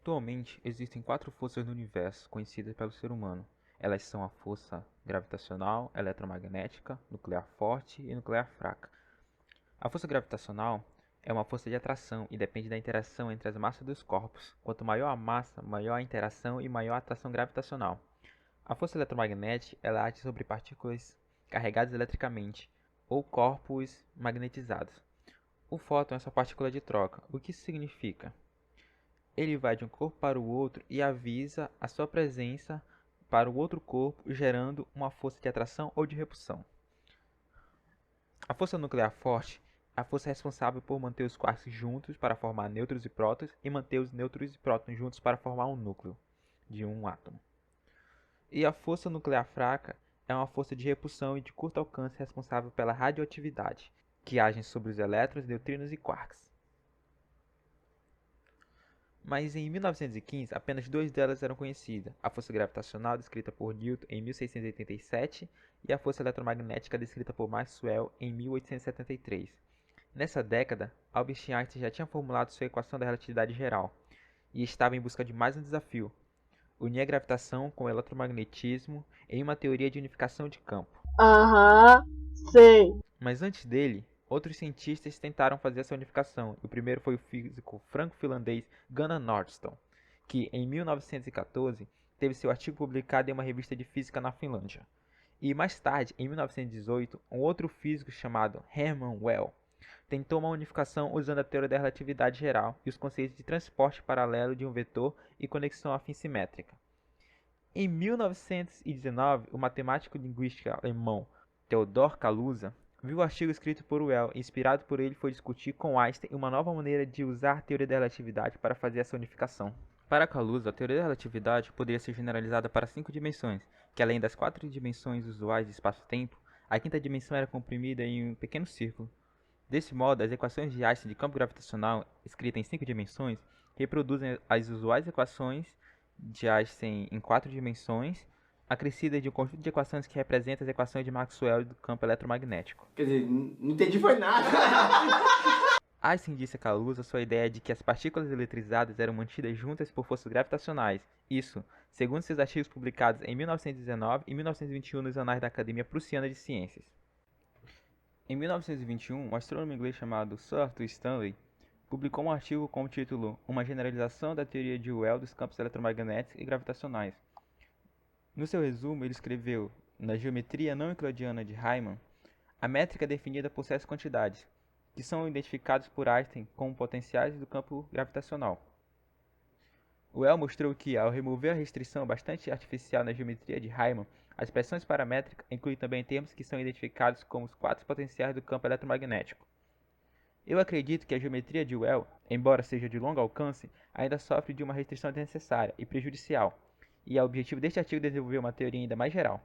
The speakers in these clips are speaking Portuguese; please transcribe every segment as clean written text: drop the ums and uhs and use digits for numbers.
Atualmente, existem 4 forças no universo conhecidas pelo ser humano. Elas são a força gravitacional, eletromagnética, nuclear forte e nuclear fraca. A força gravitacional é uma força de atração e depende da interação entre as massas dos corpos. Quanto maior a massa, maior a interação e maior a atração gravitacional. A força eletromagnética ela age sobre partículas carregadas eletricamente ou corpos magnetizados. O fóton é essa partícula de troca. O que isso significa? Ele vai de um corpo para o outro e avisa a sua presença para o outro corpo, gerando uma força de atração ou de repulsão. A força nuclear forte é a força responsável por manter os quarks juntos para formar nêutrons e prótons e manter os nêutrons e prótons juntos para formar um núcleo de um átomo. E a força nuclear fraca é uma força de repulsão e de curto alcance responsável pela radioatividade, que agem sobre os elétrons, neutrinos e quarks. Mas em 1915, apenas 2 delas eram conhecidas, a força gravitacional descrita por Newton em 1687 e a força eletromagnética descrita por Maxwell em 1873. Nessa década, Albert Einstein já tinha formulado sua equação da relatividade geral e estava em busca de mais um desafio: unir a gravitação com o eletromagnetismo em uma teoria de unificação de campo. Sei. Mas antes dele, outros cientistas tentaram fazer essa unificação, e o primeiro foi o físico franco-finlandês Gunnar Nordström, que em 1914 teve seu artigo publicado em uma revista de física na Finlândia. E mais tarde, em 1918, um outro físico chamado Hermann Weyl tentou uma unificação usando a teoria da relatividade geral e os conceitos de transporte paralelo de um vetor e conexão afim simétrica. Em 1919, o matemático linguístico alemão Theodor Kaluza viu o artigo escrito por Weyl e, inspirado por ele, foi discutir com Einstein uma nova maneira de usar a teoria da relatividade para fazer essa unificação. Para Kaluza, a teoria da relatividade poderia ser generalizada para 5 dimensões, que além das 4 dimensões usuais de espaço-tempo, a quinta dimensão era comprimida em um pequeno círculo. Desse modo, as equações de Einstein de campo gravitacional, escritas em 5 dimensões, reproduzem as usuais equações de Einstein em 4 dimensões, acrescidas de um conjunto de equações que representa as equações de Maxwell do campo eletromagnético. Quer dizer, não entendi foi nada. Einstein disse a Kaluza sua ideia de que as partículas eletrizadas eram mantidas juntas por forças gravitacionais. Isso, segundo seus artigos publicados em 1919 e 1921 nos Anais da Academia Prussiana de Ciências. Em 1921, um astrônomo inglês chamado Sir Arthur Stanley publicou um artigo com o título Uma generalização da teoria de Weyl dos campos eletromagnéticos e gravitacionais. No seu resumo, ele escreveu: na geometria não euclidiana de Riemann, a métrica é definida por certas quantidades, que são identificadas por Einstein como potenciais do campo gravitacional. Weyl mostrou que, ao remover a restrição bastante artificial na geometria de Riemann, as expressões paramétricas incluem também termos que são identificados como os 4 potenciais do campo eletromagnético. Eu acredito que a geometria de Weyl, embora seja de longo alcance, ainda sofre de uma restrição desnecessária e prejudicial, e é o objetivo deste artigo desenvolver uma teoria ainda mais geral.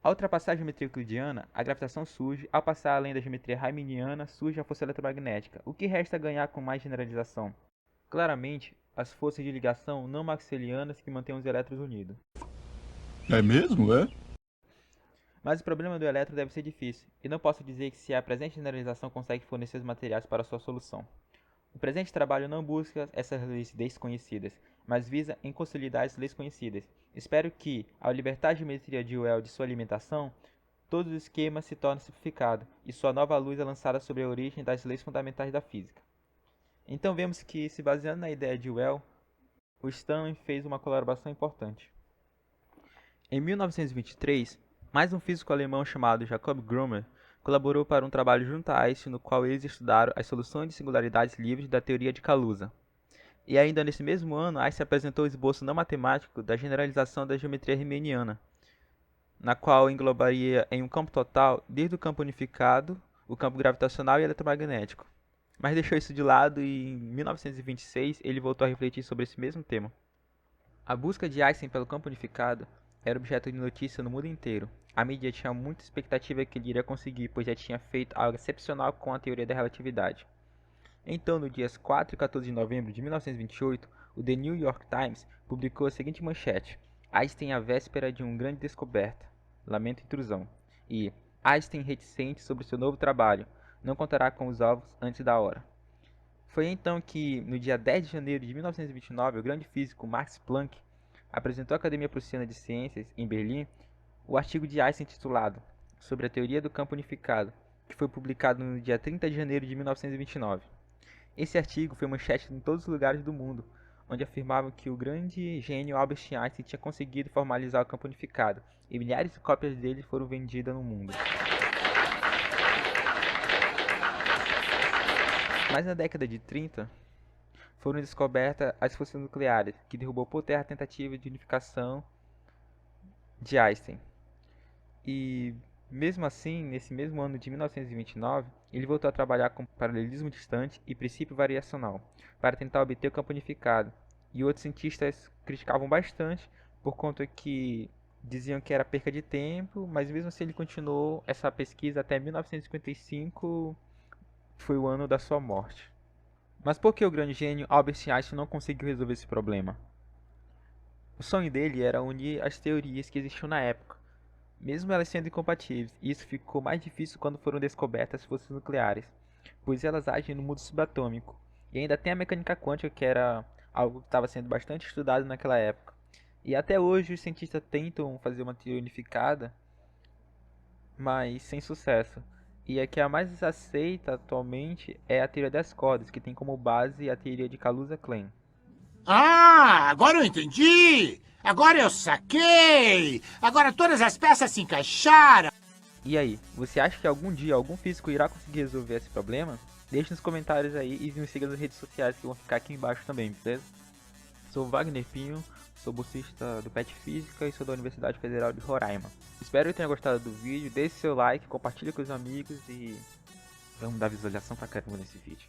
Ao ultrapassar a geometria euclidiana, a gravitação surge; ao passar além da geometria riemanniana, surge a força eletromagnética. O que resta ganhar com mais generalização? Claramente, as forças de ligação não maxwellianas que mantêm os elétrons unidos. É mesmo, é? Mas o problema do elétron deve ser difícil, e não posso dizer que se a presente generalização consegue fornecer os materiais para sua solução. O presente trabalho não busca essas leis desconhecidas, mas visa em consolidar as leis conhecidas. Espero que, ao libertar a geometria de Weyl de sua alimentação, todo o esquema se torne simplificado, e sua nova luz é lançada sobre a origem das leis fundamentais da física. Então vemos que, se baseando na ideia de Weyl, o Stanley fez uma colaboração importante. Em 1923, mais um físico alemão chamado Jacob Grömer colaborou para um trabalho junto a Einstein no qual eles estudaram as soluções de singularidades livres da teoria de Kaluza. E ainda nesse mesmo ano, Einstein apresentou o esboço não matemático da generalização da geometria riemanniana, na qual englobaria em um campo total, desde o campo unificado, o campo gravitacional e eletromagnético. Mas deixou isso de lado e em 1926 ele voltou a refletir sobre esse mesmo tema. A busca de Einstein pelo campo unificado era objeto de notícia no mundo inteiro. A mídia tinha muita expectativa que ele iria conseguir, pois já tinha feito algo excepcional com a teoria da relatividade. Então, nos dias 4 e 14 de novembro de 1928, o The New York Times publicou a seguinte manchete: Einstein à véspera de uma grande descoberta, lamento intrusão, e Einstein reticente sobre seu novo trabalho, não contará com os alvos antes da hora. Foi então que, no dia 10 de janeiro de 1929, o grande físico Max Planck apresentou à Academia Prussiana de Ciências, em Berlim, o artigo de Einstein intitulado Sobre a Teoria do Campo Unificado, que foi publicado no dia 30 de janeiro de 1929. Esse artigo foi manchete em todos os lugares do mundo, onde afirmavam que o grande gênio Albert Einstein tinha conseguido formalizar o campo unificado, e milhares de cópias dele foram vendidas no mundo. Mas na década de 30, foram descobertas as forças nucleares, que derrubou por terra a tentativa de unificação de Einstein. E, mesmo assim, nesse mesmo ano de 1929, ele voltou a trabalhar com paralelismo distante e princípio variacional, para tentar obter o campo unificado. E outros cientistas criticavam bastante, por conta que diziam que era perca de tempo, mas mesmo assim ele continuou essa pesquisa até 1955, foi o ano da sua morte. Mas por que o grande gênio Albert Einstein não conseguiu resolver esse problema? O sonho dele era unir as teorias que existiam na época, mesmo elas sendo incompatíveis, e isso ficou mais difícil quando foram descobertas as forças nucleares, pois elas agem no mundo subatômico, e ainda tem a mecânica quântica, que era algo que estava sendo bastante estudado naquela época. E até hoje os cientistas tentam fazer uma teoria unificada, mas sem sucesso. E a que é a mais aceita atualmente é a teoria das cordas, que tem como base a teoria de Kaluza-Klein. Ah, agora eu entendi! Agora eu saquei! Agora todas as peças se encaixaram! E aí, você acha que algum dia algum físico irá conseguir resolver esse problema? Deixe nos comentários aí e nos siga nas redes sociais que vão ficar aqui embaixo também, beleza? Sou Wagner Pinho, sou bolsista do PET Física e sou da Universidade Federal de Roraima. Espero que tenha gostado do vídeo, deixe seu like, compartilhe com os amigos e vamos dar visualização pra caramba nesse vídeo.